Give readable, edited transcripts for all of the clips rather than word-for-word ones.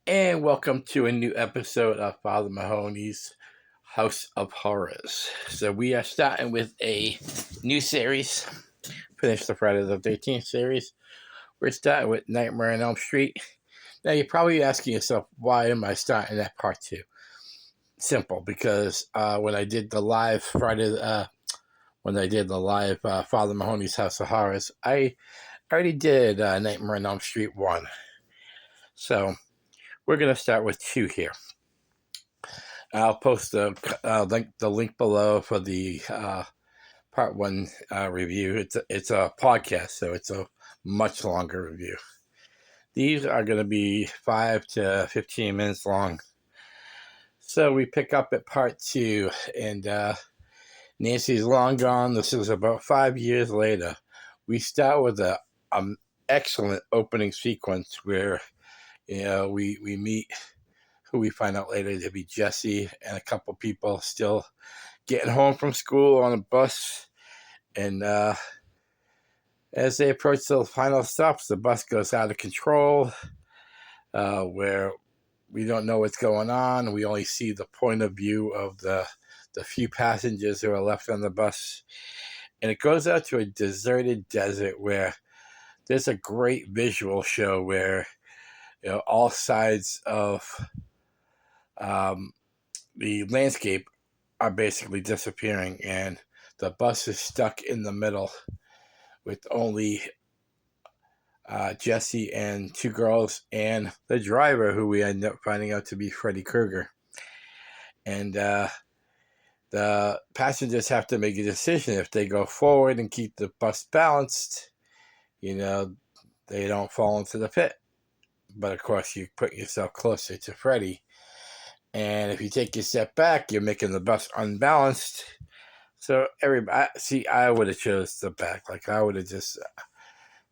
And welcome to a new episode of Father Mahoney's House of Horrors. So we are starting with a new series. Finished the Friday the 13th series. We're starting with Nightmare on Elm Street. Now you're probably asking yourself, why am I starting at part two? Simple, because when I did the live Father Mahoney's House of Horrors, I already did Nightmare on Elm Street 1. So we're going to start with 2 here. I'll post the link below for the part 1 review. It's a podcast, so it's a much longer review. These are going to be 5 to 15 minutes long. So we pick up at part 2, and Nancy's long gone. This is about 5 years later. We start with a excellent opening sequence where we meet who we find out later to be Jesse and a couple people still getting home from school on a bus. And as they approach the final stops, the bus goes out of control, where we don't know what's going on. We only see the point of view of the few passengers who are left on the bus. And it goes out to a deserted desert where there's a great visual show where all sides of the landscape are basically disappearing, and the bus is stuck in the middle with only Jesse and 2 girls and the driver, who we end up finding out to be Freddy Krueger. And the passengers have to make a decision. If they go forward and keep the bus balanced, they don't fall into the pit. But of course, you put yourself closer to Freddy. And if you take a step back, you're making the bus unbalanced. So I would have chose the back. Like, I would have just,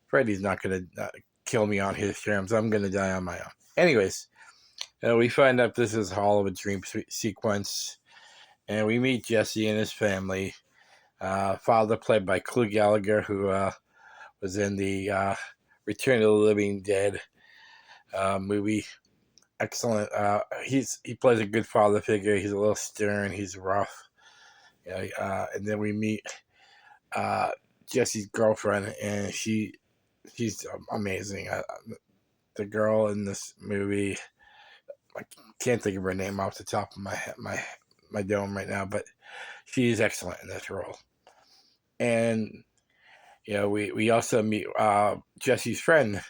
Freddy's not going to kill me on his terms. I'm going to die on my own. Anyways, we find out this is all of a dream sequence. And we meet Jesse and his family. Father played by Clue Gallagher, who was in the Return of the Living Dead movie. Excellent. He plays a good father figure. He's a little stern. He's rough. And then we meet Jesse's girlfriend, and she's amazing. The girl in this movie, I can't think of her name off the top of my dome right now, but she's excellent in this role. And we also meet Jesse's friend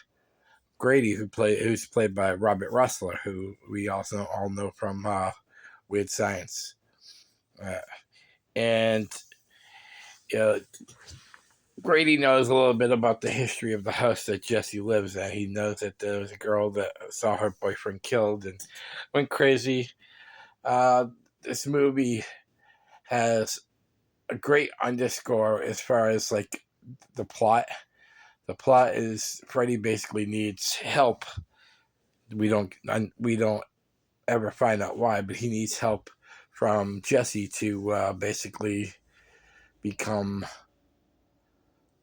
Grady, who's played by Robert Russler, who we also all know from Weird Science. And Grady knows a little bit about the history of the house that Jesse lives at. He knows that there was a girl that saw her boyfriend killed and went crazy. This movie has a great underscore as far as like the plot. The plot is Freddy basically needs help. We don't ever find out why, but he needs help from Jesse to basically become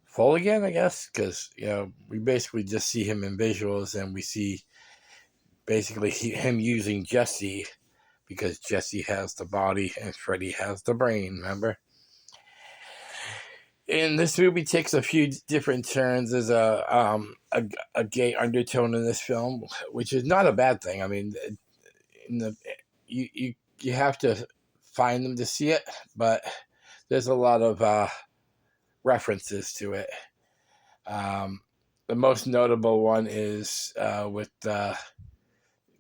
full again, I guess, because we basically just see him in visuals, and we see basically him using Jesse because Jesse has the body and Freddy has the brain. Remember? And this movie takes a few different turns. There's a gay undertone in this film, which is not a bad thing. I mean, you have to find them to see it, but there's a lot of references to it. The most notable one is with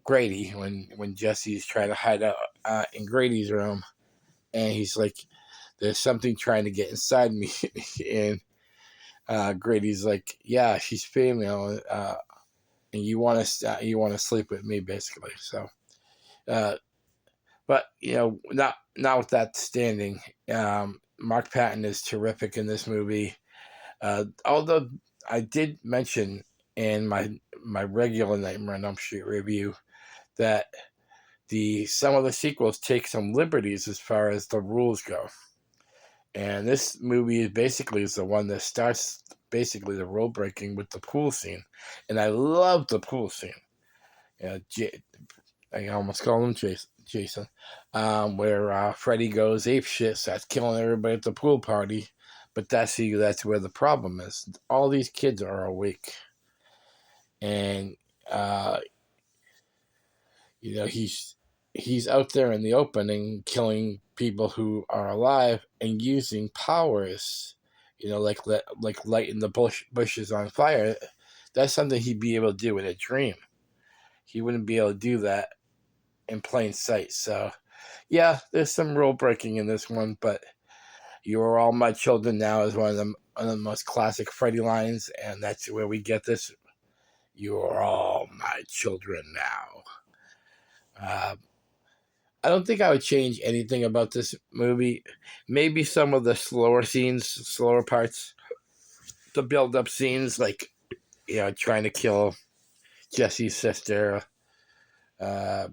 Grady, when Jesse's trying to hide out in Grady's room, and he's like, "There's something trying to get inside me," and Grady's like, "Yeah, she's female, and you want to sleep with me, basically." So, but not with that standing. Mark Patton is terrific in this movie. Although I did mention in my regular Nightmare on Elm Street review that some of the sequels take some liberties as far as the rules go. And this movie is the one that starts basically the rule breaking with the pool scene. And I love the pool scene. I almost call him Jason, where Freddy goes apeshit, starts killing everybody at the pool party. But that's where the problem is. All these kids are awake, and uh, he's out there in the opening killing people who are alive and using powers, like lighting the bushes on fire. That's something he'd be able to do in a dream. He wouldn't be able to do that in plain sight. So, yeah, there's some rule breaking in this one, but "You are all my children now" is one of the most classic Freddy lines, and that's where we get this. You are all my children now. Uh, I don't think I would change anything about this movie. Maybe some of the slower parts, the build up scenes, like trying to kill Jesse's sister.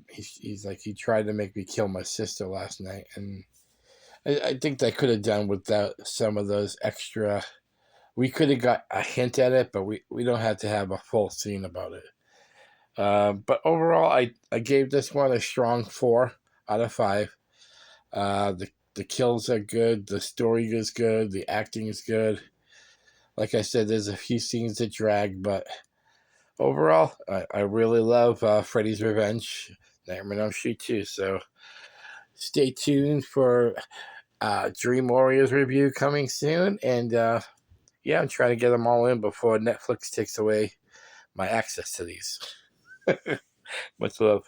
He's like, he tried to make me kill my sister last night, and I think they could have done without some of those extra. We could have got a hint at it, but we don't have to have a full scene about it. But overall, I gave this one a strong 4 out of 5. The kills are good, the story is good, the acting is good. Like I said, there's a few scenes that drag, but overall, I really love Freddy's Revenge, Nightmare on Elm Street 2. So stay tuned for Dream Warriors review coming soon, and yeah, I'm trying to get them all in before Netflix takes away my access to these. Much love.